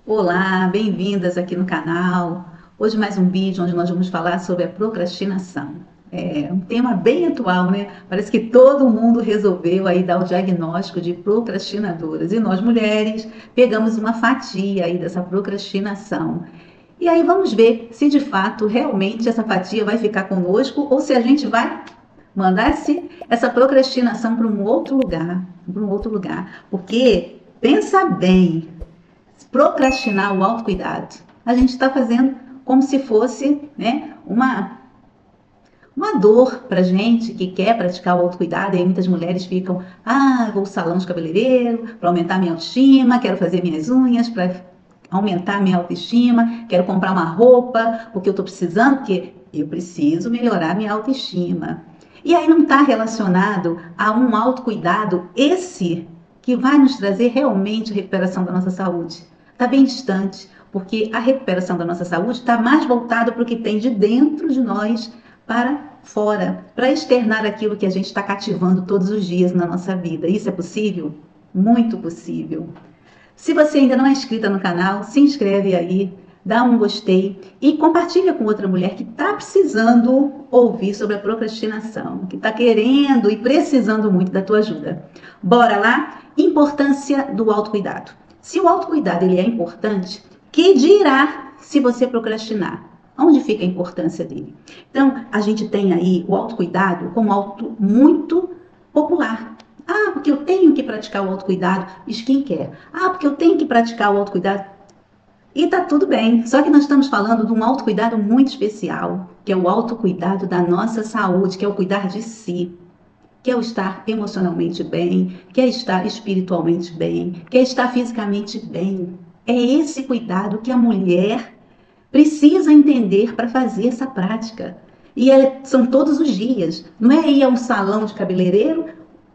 Olá, bem-vindas aqui no canal. Hoje mais um vídeo onde nós vamos falar sobre a procrastinação. É um tema bem atual, né? Parece que todo mundo resolveu aí dar o diagnóstico de procrastinadoras e nós mulheres pegamos uma fatia aí dessa procrastinação. E aí vamos ver se de fato realmente essa fatia vai ficar conosco ou se a gente vai mandar essa procrastinação para um outro lugar. Porque pensa bem, procrastinar o autocuidado. A gente está fazendo como se fosse, né, uma dor para gente que quer praticar o autocuidado. E aí muitas mulheres ficam, vou ao salão de cabeleireiro para aumentar minha autoestima, quero fazer minhas unhas para aumentar minha autoestima, quero comprar uma roupa porque eu estou precisando, porque eu preciso melhorar minha autoestima. E aí não está relacionado a um autocuidado, esse que vai nos trazer realmente a recuperação da nossa saúde. Está bem distante, porque a recuperação da nossa saúde está mais voltada para o que tem de dentro de nós para fora, para externar aquilo que a gente está cativando todos os dias na nossa vida. Isso é possível? Muito possível. Se você ainda não é inscrita no canal, se inscreve aí, dá um gostei e compartilha com outra mulher que está precisando ouvir sobre a procrastinação, que está querendo e precisando muito da tua ajuda. Bora lá? Importância do autocuidado. Se o autocuidado ele é importante, que dirá se você procrastinar? Onde fica a importância dele? Então, a gente tem aí o autocuidado como algo muito popular. Porque eu tenho que praticar o autocuidado, skincare. Porque eu tenho que praticar o autocuidado. E tá tudo bem. Só que nós estamos falando de um autocuidado muito especial, que é o autocuidado da nossa saúde, que é o cuidar de si, que é o estar emocionalmente bem, que é estar espiritualmente bem, que é estar fisicamente bem. É esse cuidado que a mulher precisa entender para fazer essa prática. São todos os dias. Não é ir a um salão de cabeleireiro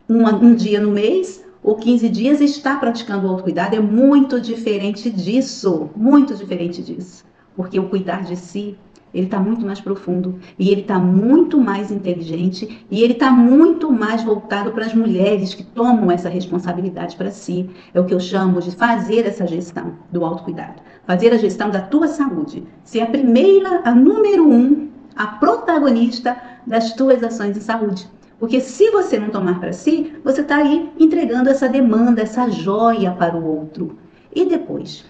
um dia no mês ou 15 dias e estar praticando o autocuidado. É muito diferente disso. Muito diferente disso. Porque o cuidar de si, ele está muito mais profundo e ele está muito mais inteligente e ele está muito mais voltado para as mulheres que tomam essa responsabilidade para si. É o que eu chamo de fazer essa gestão do autocuidado. Fazer a gestão da tua saúde. Ser a primeira, a número um, a protagonista das tuas ações de saúde. Porque se você não tomar para si, você está aí entregando essa demanda, essa joia para o outro. E depois?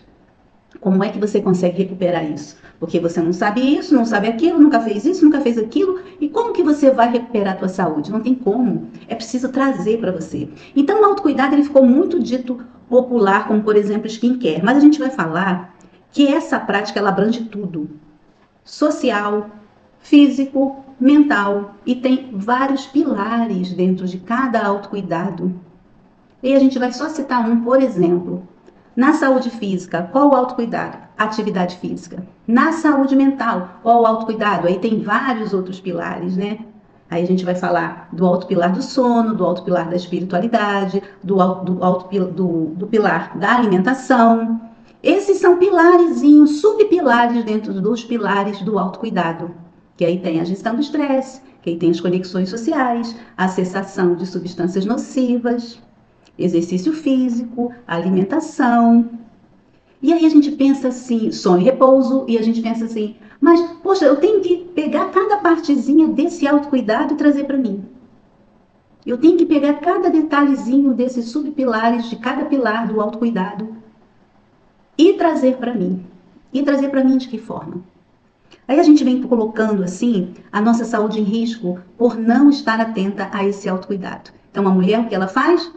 Como é que você consegue recuperar isso? Porque você não sabe isso, não sabe aquilo, nunca fez isso, nunca fez aquilo. E como que você vai recuperar a tua saúde? Não tem como. É preciso trazer para você. Então, o autocuidado ele ficou muito dito popular, como por exemplo skincare. Mas a gente vai falar que essa prática ela abrange tudo. Social, físico, mental. E tem vários pilares dentro de cada autocuidado. E a gente vai só citar um, por exemplo. Na saúde física, qual o autocuidado? Atividade física. Na saúde mental, qual o autocuidado? Aí tem vários outros pilares, né? Aí a gente vai falar do alto pilar do sono, do alto pilar da espiritualidade, do pilar da alimentação. Esses são pilarezinhos, subpilares dentro dos pilares do autocuidado. Que aí tem a gestão do estresse, que aí tem as conexões sociais, a cessação de substâncias nocivas, exercício físico, alimentação. E aí a gente pensa assim, sono e repouso, e a gente pensa assim, mas, poxa, eu tenho que pegar cada partezinha desse autocuidado e trazer para mim. Eu tenho que pegar cada detalhezinho desses subpilares, de cada pilar do autocuidado e trazer para mim. E trazer para mim de que forma? Aí a gente vem colocando assim a nossa saúde em risco por não estar atenta a esse autocuidado. Então a mulher, o que ela faz?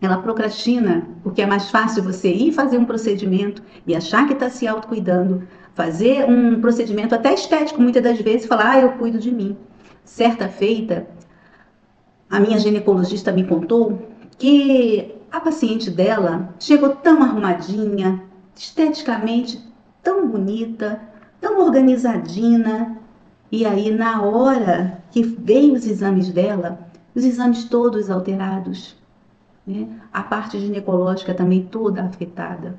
Ela procrastina, porque é mais fácil você ir fazer um procedimento e achar que está se autocuidando, fazer um procedimento até estético, muitas das vezes, e falar, eu cuido de mim. Certa feita, a minha ginecologista me contou que a paciente dela chegou tão arrumadinha, esteticamente tão bonita, tão organizadinha, e aí na hora que veio os exames dela, os exames todos alterados, né? A parte ginecológica também toda afetada.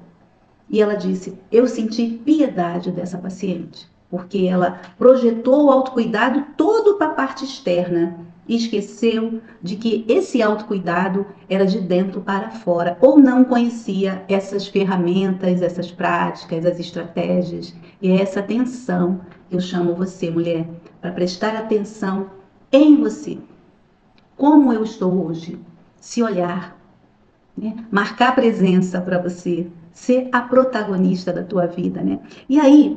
E ela disse, eu senti piedade dessa paciente, porque ela projetou o autocuidado todo para a parte externa. e esqueceu de que esse autocuidado era de dentro para fora, ou não conhecia essas ferramentas, essas práticas, as estratégias, e é essa atenção que eu chamo você, mulher, para prestar atenção em você. Como eu estou hoje? Se olhar, né? Marcar presença para você, ser a protagonista da tua vida, né? E aí,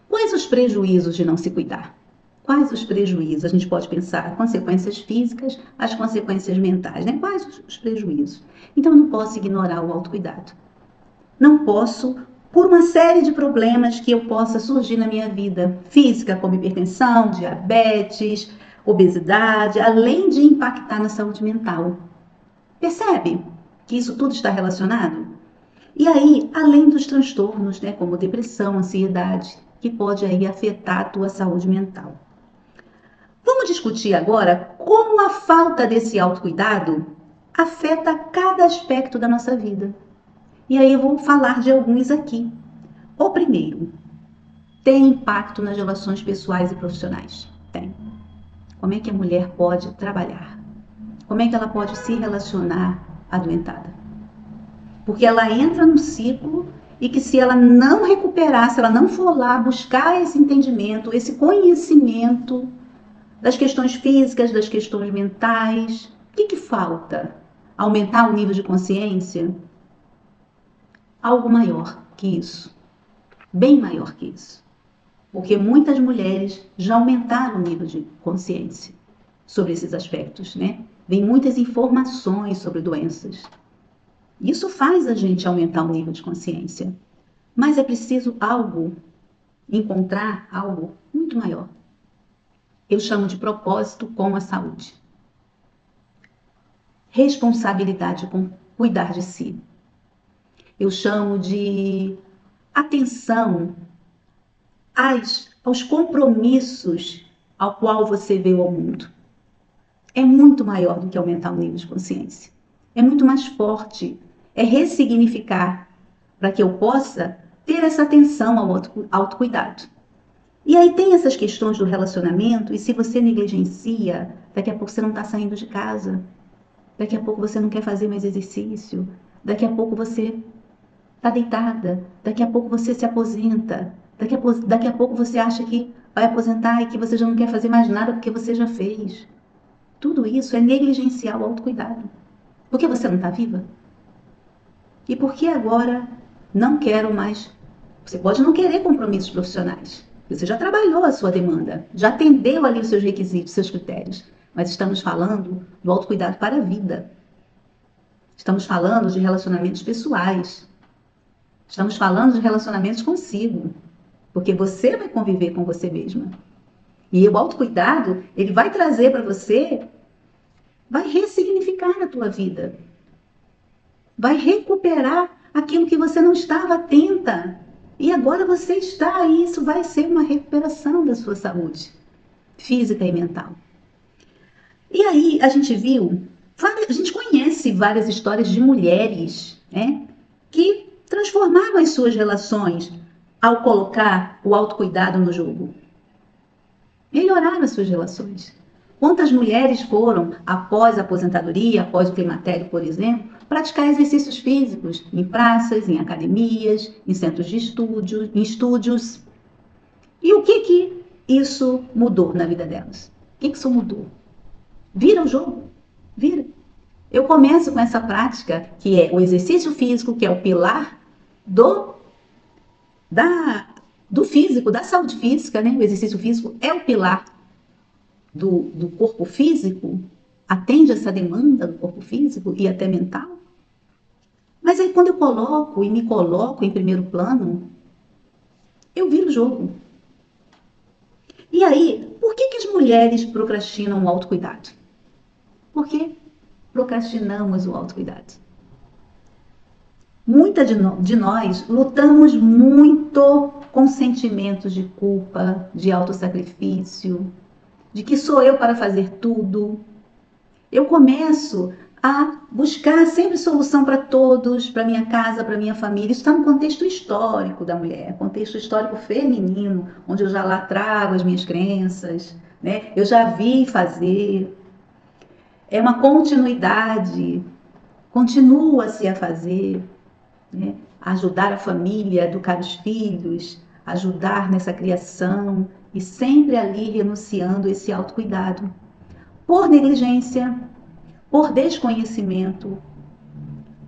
quais os prejuízos de não se cuidar? Quais os prejuízos? A gente pode pensar consequências físicas, as consequências mentais, né? Quais os prejuízos? Então, eu não posso ignorar o autocuidado. Não posso, por uma série de problemas que eu possa surgir na minha vida física, como hipertensão, diabetes, obesidade, além de impactar na saúde mental. Percebe que isso tudo está relacionado? E aí, além dos transtornos, né, como depressão, ansiedade, que pode aí afetar a tua saúde mental. Vamos discutir agora como a falta desse autocuidado afeta cada aspecto da nossa vida. E aí eu vou falar de alguns aqui. O primeiro, tem impacto nas relações pessoais e profissionais? Tem. Como é que a mulher pode trabalhar? Como é que ela pode se relacionar adoentada? Porque ela entra num ciclo e que se ela não recuperar, se ela não for lá buscar esse entendimento, esse conhecimento das questões físicas, das questões mentais, o que falta? Aumentar o nível de consciência? Algo maior que isso, bem maior que isso. Porque muitas mulheres já aumentaram o nível de consciência sobre esses aspectos, né? Vem muitas informações sobre doenças. Isso faz a gente aumentar o nível de consciência. Mas é preciso encontrar algo muito maior. Eu chamo de propósito com a saúde. Responsabilidade com cuidar de si. Eu chamo de atenção aos compromissos ao qual você veio ao mundo. É muito maior do que aumentar o nível de consciência. É muito mais forte. É ressignificar para que eu possa ter essa atenção ao autocuidado. E aí tem essas questões do relacionamento, e se você negligencia, daqui a pouco você não está saindo de casa, daqui a pouco você não quer fazer mais exercício, daqui a pouco você está deitada, daqui a pouco você se aposenta, daqui a pouco você acha que vai aposentar e que você já não quer fazer mais nada porque você já fez. Tudo isso é negligenciar o autocuidado. Por que você não está viva? E por que agora não quero mais? Você pode não querer compromissos profissionais. Você já trabalhou a sua demanda, já atendeu ali os seus requisitos, seus critérios. Mas estamos falando do autocuidado para a vida. Estamos falando de relacionamentos pessoais. Estamos falando de relacionamentos consigo. Porque você vai conviver com você mesma. E o autocuidado, ele vai trazer para você, vai ressignificar a tua vida. Vai recuperar aquilo que você não estava atenta. E agora você está, e isso vai ser uma recuperação da sua saúde física e mental. E aí a gente a gente conhece várias histórias de mulheres, né, que transformaram as suas relações ao colocar o autocuidado no jogo. Melhoraram as suas relações. Quantas mulheres foram, após a aposentadoria, após o climatério, por exemplo, praticar exercícios físicos em praças, em academias, em centros de estúdio, em estúdios. E o que isso mudou na vida delas? O que isso mudou? Vira o jogo. Vira. Eu começo com essa prática, que é o exercício físico, que é o pilar do físico, da saúde física, né? O exercício físico é o pilar do corpo físico, atende essa demanda do corpo físico e até mental. Mas aí quando eu me coloco em primeiro plano, eu viro o jogo. E aí, por que as mulheres procrastinam o autocuidado? Porque procrastinamos o autocuidado. Muitas de nós lutamos muito com sentimentos de culpa, de autossacrifício, de que sou eu para fazer tudo. Eu começo a buscar sempre solução para todos, para minha casa, para minha família. Isso está no contexto histórico da mulher, contexto histórico feminino, onde eu já lá trago as minhas crenças, né? Eu já vi fazer. é uma continuidade, continua-se a fazer, né? Ajudar a família, educar os filhos, ajudar nessa criação e sempre ali renunciando esse autocuidado. Por negligência, por desconhecimento,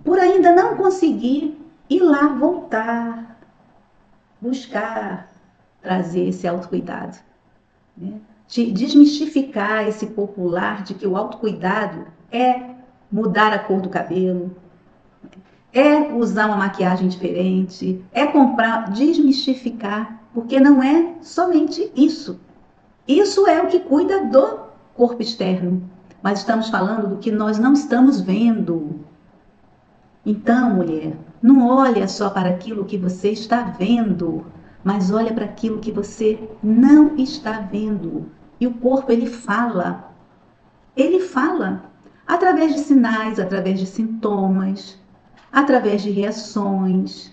por ainda não conseguir ir lá, voltar, buscar, trazer esse autocuidado, né? De desmistificar esse popular de que o autocuidado é mudar a cor do cabelo, é usar uma maquiagem diferente, é comprar, desmistificar, porque não é somente isso. Isso é o que cuida do corpo externo, mas estamos falando do que nós não estamos vendo. Então, mulher, não olha só para aquilo que você está vendo, mas olha para aquilo que você não está vendo. E o corpo, ele fala através de sinais, através de sintomas, através de reações.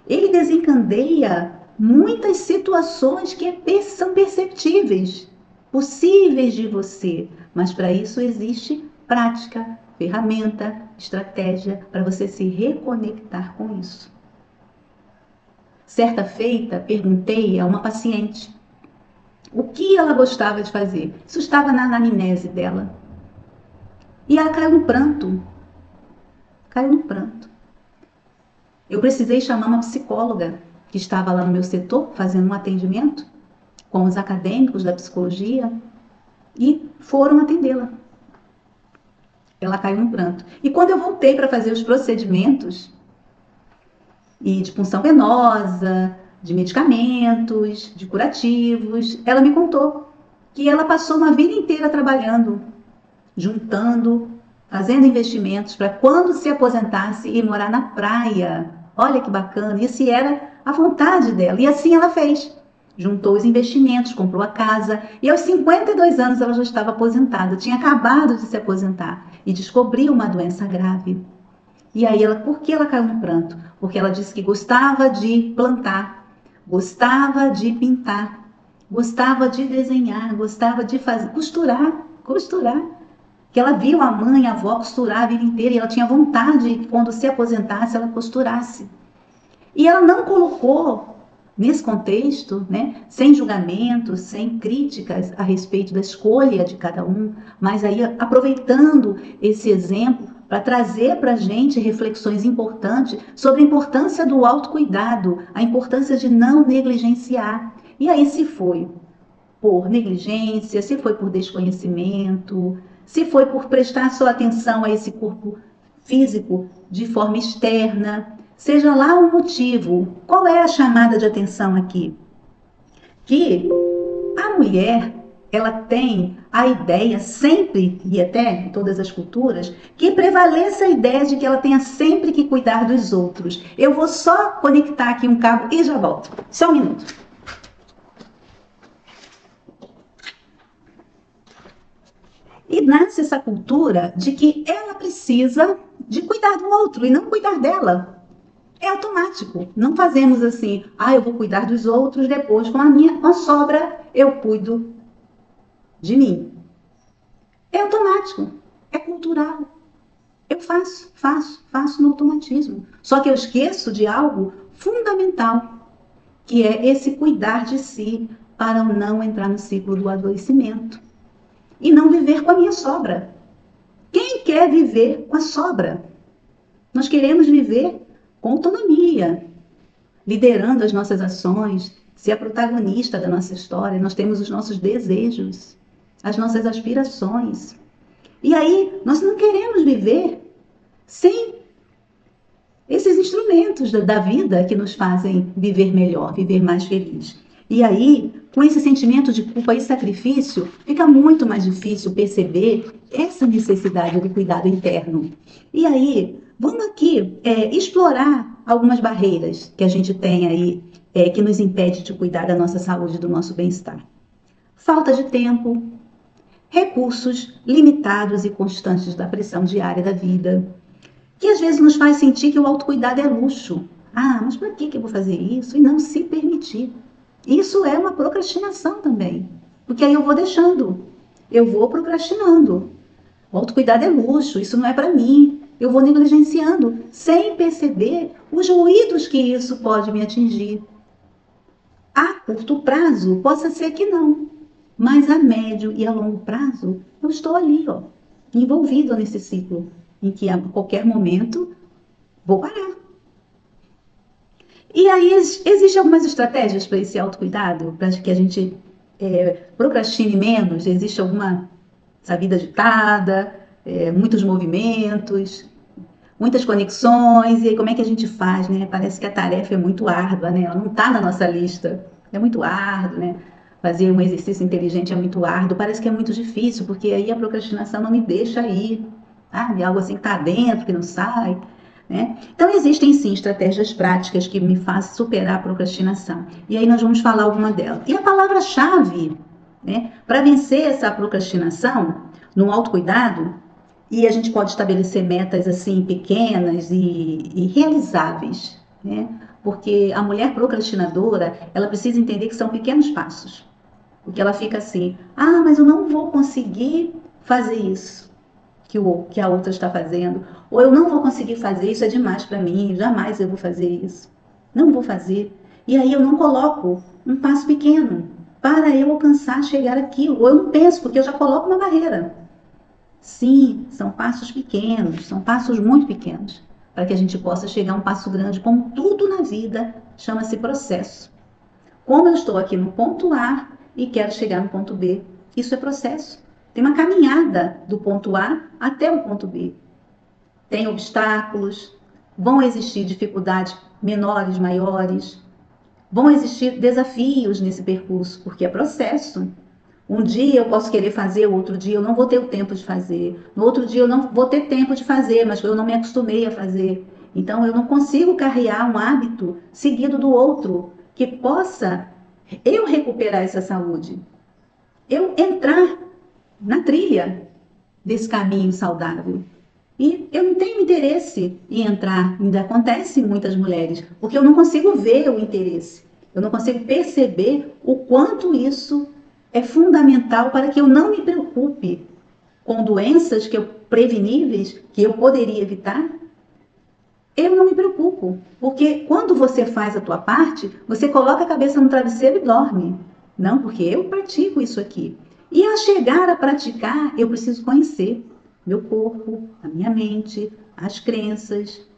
Ele desencadeia muitas situações que são perceptíveis, possíveis de você, mas para isso existe prática, ferramenta, estratégia para você se reconectar com isso. Certa feita, perguntei a uma paciente o que ela gostava de fazer. Isso estava na anamnese dela. E ela caiu no pranto. Caiu no pranto. Eu precisei chamar uma psicóloga que estava lá no meu setor, fazendo um atendimento com os acadêmicos da psicologia, e foram atendê-la. Ela caiu no pranto. E quando eu voltei para fazer os procedimentos, e de punção venosa, de medicamentos, de curativos, ela me contou que ela passou uma vida inteira trabalhando, juntando, fazendo investimentos para quando se aposentasse ir morar na praia. Olha que bacana, isso era a vontade dela. E assim ela fez. Juntou os investimentos, comprou a casa e aos 52 anos ela já estava aposentada, tinha acabado de se aposentar e descobriu uma doença grave. E aí, por que ela caiu no pranto? Porque ela disse que gostava de plantar, gostava de pintar, gostava de desenhar, gostava de fazer, costurar. Que ela viu a mãe, a avó costurar a vida inteira e ela tinha vontade que quando se aposentasse ela costurasse. E ela não colocou nesse contexto, né, sem julgamentos, sem críticas a respeito da escolha de cada um, mas aí aproveitando esse exemplo para trazer para a gente reflexões importantes sobre a importância do autocuidado, a importância de não negligenciar. E aí se foi por negligência, se foi por desconhecimento, se foi por prestar só atenção a esse corpo físico de forma externa, seja lá o motivo, qual é a chamada de atenção aqui? Que a mulher, ela tem a ideia sempre, e até em todas as culturas, que prevaleça a ideia de que ela tenha sempre que cuidar dos outros. Eu vou só conectar aqui um cabo e já volto. Só um minuto. E nasce essa cultura de que ela precisa de cuidar do outro e não cuidar dela. É automático. Não fazemos assim, eu vou cuidar dos outros, depois com a sobra eu cuido de mim. É automático, é cultural. Eu faço no automatismo. Só que eu esqueço de algo fundamental, que é esse cuidar de si para não entrar no ciclo do adoecimento. E não viver com a minha sobra. Quem quer viver com a sobra? Nós queremos viver com autonomia, liderando as nossas ações, ser a protagonista da nossa história. Nós temos os nossos desejos, as nossas aspirações. E aí, nós não queremos viver sem esses instrumentos da vida que nos fazem viver melhor, viver mais feliz. E aí, com esse sentimento de culpa e sacrifício, fica muito mais difícil perceber essa necessidade do cuidado interno. E aí, vamos aqui explorar algumas barreiras que a gente tem aí, que nos impede de cuidar da nossa saúde, do nosso bem-estar. Falta de tempo, recursos limitados e constantes da pressão diária da vida, que às vezes nos faz sentir que o autocuidado é luxo. Mas para que eu vou fazer isso? E não se permitir. Isso é uma procrastinação também, porque aí eu vou deixando, eu vou procrastinando. O autocuidado é luxo, isso não é para mim. Eu vou negligenciando, sem perceber os ruídos que isso pode me atingir. A curto prazo, possa ser que não, mas a médio e a longo prazo, eu estou ali, ó, envolvido nesse ciclo, em que a qualquer momento vou parar. E aí existem algumas estratégias para esse autocuidado, para que a gente procrastine menos? Existe alguma essa vida agitada, muitos movimentos, muitas conexões, e aí como é que a gente faz, né? Parece que a tarefa é muito árdua, né? Ela não está na nossa lista, é muito árduo, né? Fazer um exercício inteligente é muito árduo, parece que é muito difícil, porque aí a procrastinação não me deixa ir, sabe? Algo assim que está dentro, que não sai, né? Então existem sim estratégias práticas que me fazem superar a procrastinação, e aí nós vamos falar alguma delas. E a palavra-chave, né, para vencer essa procrastinação, no autocuidado, e a gente pode estabelecer metas assim pequenas e realizáveis, né? Porque a mulher procrastinadora, ela precisa entender que são pequenos passos. Porque ela fica assim: "Ah, mas eu não vou conseguir fazer isso que a outra está fazendo, ou eu não vou conseguir fazer, isso é demais para mim, jamais eu vou fazer isso. Não vou fazer". E aí eu não coloco um passo pequeno para eu alcançar chegar aquilo, ou eu não penso, porque eu já coloco uma barreira. Sim, são passos pequenos, são passos muito pequenos, para que a gente possa chegar a um passo grande. Como tudo na vida, chama-se processo. Como eu estou aqui no ponto A e quero chegar no ponto B, isso é processo. Tem uma caminhada do ponto A até o ponto B. Tem obstáculos, vão existir dificuldades menores, maiores, vão existir desafios nesse percurso, porque é processo. Um dia eu posso querer fazer, o outro dia eu não vou ter o tempo de fazer. No outro dia eu não vou ter tempo de fazer, mas eu não me acostumei a fazer. Então eu não consigo carregar um hábito seguido do outro que possa eu recuperar essa saúde. Eu entrar na trilha desse caminho saudável. E eu não tenho interesse em entrar, ainda acontece em muitas mulheres, porque eu não consigo ver o interesse. Eu não consigo perceber o quanto isso é fundamental para que eu não me preocupe com doenças preveníveis que eu poderia evitar. Eu não me preocupo, porque quando você faz a tua parte, você coloca a cabeça no travesseiro e dorme. Não, porque eu pratico isso aqui. E a chegar a praticar, eu preciso conhecer meu corpo, a minha mente, as crenças.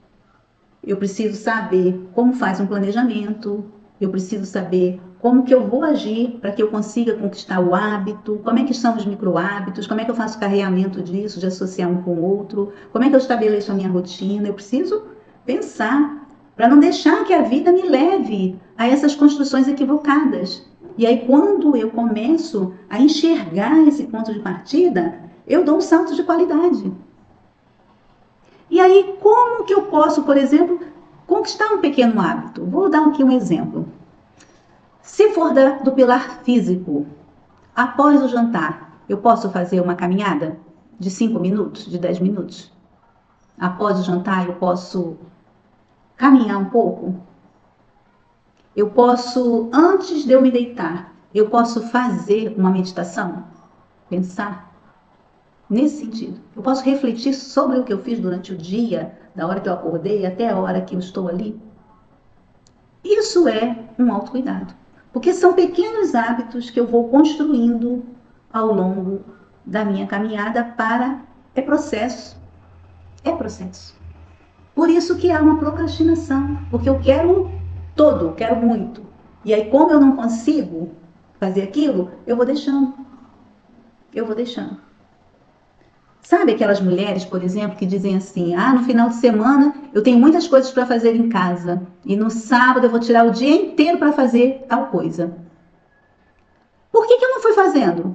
Eu preciso saber como faz um planejamento. Eu preciso saber como que eu vou agir para que eu consiga conquistar o hábito, como é que são os micro-hábitos, como é que eu faço o carreamento disso, de associar um com o outro, como é que eu estabeleço a minha rotina. Eu preciso pensar para não deixar que a vida me leve a essas construções equivocadas. E aí, quando eu começo a enxergar esse ponto de partida, eu dou um salto de qualidade. E aí, como que eu posso, por exemplo, conquistar um pequeno hábito? Vou dar aqui um exemplo. Se for do pilar físico, após o jantar, eu posso fazer uma caminhada de 5 minutos, de 10 minutos? Após o jantar, eu posso caminhar um pouco? Eu posso, antes de eu me deitar, eu posso fazer uma meditação? Pensar nesse sentido. Eu posso refletir sobre o que eu fiz durante o dia, da hora que eu acordei até a hora que eu estou ali? Isso é um autocuidado, porque são pequenos hábitos que eu vou construindo ao longo da minha caminhada para... É processo, é processo. Por isso que há uma procrastinação, porque eu quero todo, quero muito. E aí, como eu não consigo fazer aquilo, eu vou deixando, eu vou deixando. Sabe aquelas mulheres, por exemplo, que dizem assim: ah, no final de semana eu tenho muitas coisas para fazer em casa e no sábado eu vou tirar o dia inteiro para fazer tal coisa. Por que eu não fui fazendo?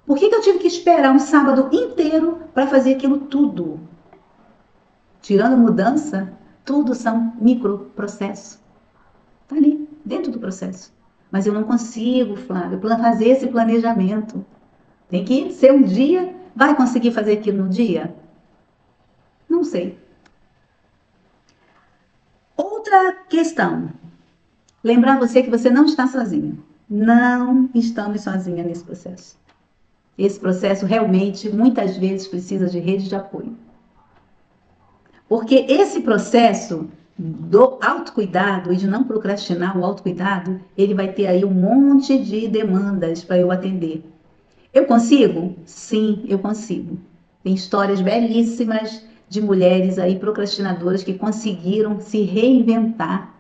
Por que eu tive que esperar um sábado inteiro para fazer aquilo tudo? Tirando mudança, tudo são microprocessos. Está ali, dentro do processo. Mas eu não consigo, Flávio, fazer esse planejamento. Tem que ser um dia. Vai conseguir fazer aquilo no dia? Não sei. Outra questão. Lembrar você que você não está sozinha. Não estamos sozinhas nesse processo. esse processo realmente, muitas vezes, precisa de rede de apoio. Porque esse processo do autocuidado e de não procrastinar o autocuidado, ele vai ter aí um monte de demandas para eu atender. Eu consigo? Sim, eu consigo. Tem histórias belíssimas de mulheres aí procrastinadoras que conseguiram se reinventar,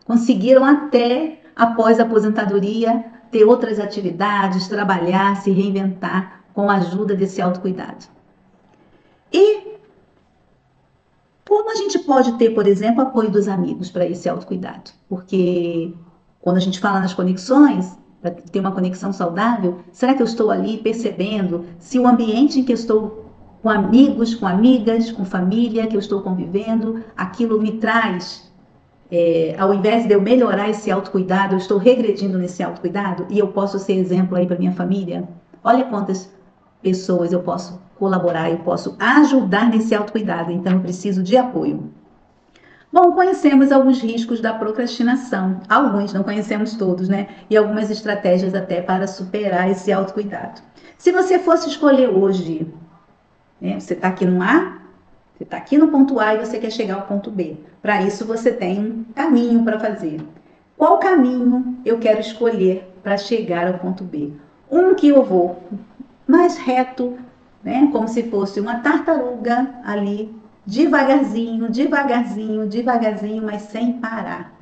conseguiram até após a aposentadoria ter outras atividades, trabalhar, se reinventar com a ajuda desse autocuidado. E como a gente pode ter, por exemplo, apoio dos amigos para esse autocuidado? Porque quando a gente fala nas conexões, para ter uma conexão saudável, será que eu estou ali percebendo se o ambiente em que eu estou com amigos, com amigas, com família, que eu estou convivendo, aquilo me traz, ao invés de eu melhorar esse autocuidado, eu estou regredindo nesse autocuidado e eu posso ser exemplo aí para minha família? Olha quantas pessoas eu posso colaborar, eu posso ajudar nesse autocuidado, então eu preciso de apoio. Bom, conhecemos alguns riscos da procrastinação, alguns, não conhecemos todos, né? E algumas estratégias até para superar esse autocuidado. Se você fosse escolher hoje, né, você está aqui no A, você está aqui no ponto A e você quer chegar ao ponto B. Para isso você tem um caminho para fazer. Qual caminho eu quero escolher para chegar ao ponto B? Um que eu vou mais reto, né? Como se fosse uma tartaruga ali, devagarzinho, devagarzinho, devagarzinho, mas sem parar.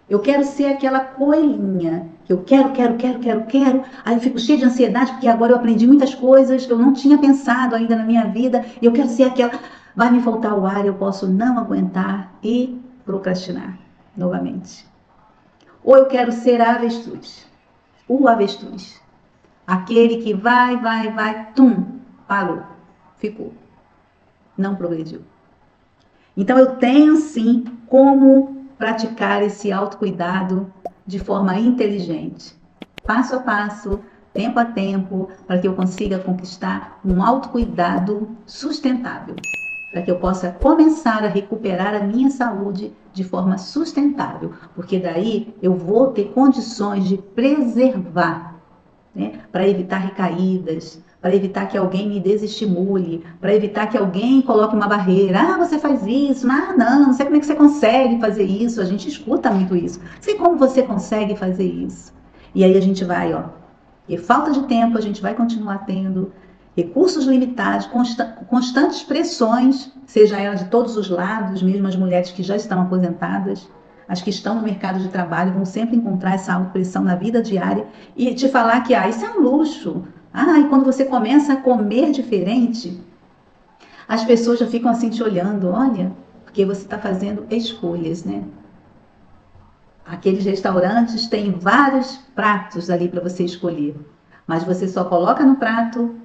Eu quero ser aquela coelhinha que eu quero. Aí eu fico cheia de ansiedade porque agora eu aprendi muitas coisas que eu não tinha pensado ainda na minha vida e eu quero ser aquela. Vai me faltar o ar, eu posso não aguentar e procrastinar novamente. Ou eu quero ser a avestruz, o avestruz. Aquele que vai, tum, parou, ficou, não progrediu. Então eu tenho sim como praticar esse autocuidado de forma inteligente, passo a passo, tempo a tempo, para que eu consiga conquistar um autocuidado sustentável, para que eu possa começar a recuperar a minha saúde de forma sustentável, porque daí eu vou ter condições de preservar, né, para evitar recaídas, para evitar que alguém me desestimule, para evitar que alguém coloque uma barreira. Ah, você faz isso, não sei como é que você consegue fazer isso. A gente escuta muito isso. Não sei como você consegue fazer isso. E aí a gente vai, e falta de tempo a gente vai continuar tendo, recursos limitados, constantes pressões, seja ela de todos os lados, mesmo as mulheres que já estão aposentadas, as que estão no mercado de trabalho vão sempre encontrar essa autopressão na vida diária e te falar que isso é um luxo. E quando você começa a comer diferente, as pessoas já ficam assim te olhando, olha, porque você está fazendo escolhas, né? Aqueles restaurantes têm vários pratos ali para você escolher, mas você só coloca no prato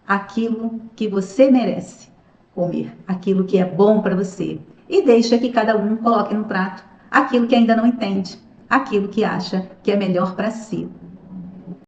aquilo que você merece comer, aquilo que é bom para você. E deixa que cada um coloque no prato aquilo que ainda não entende, aquilo que acha que é melhor para si.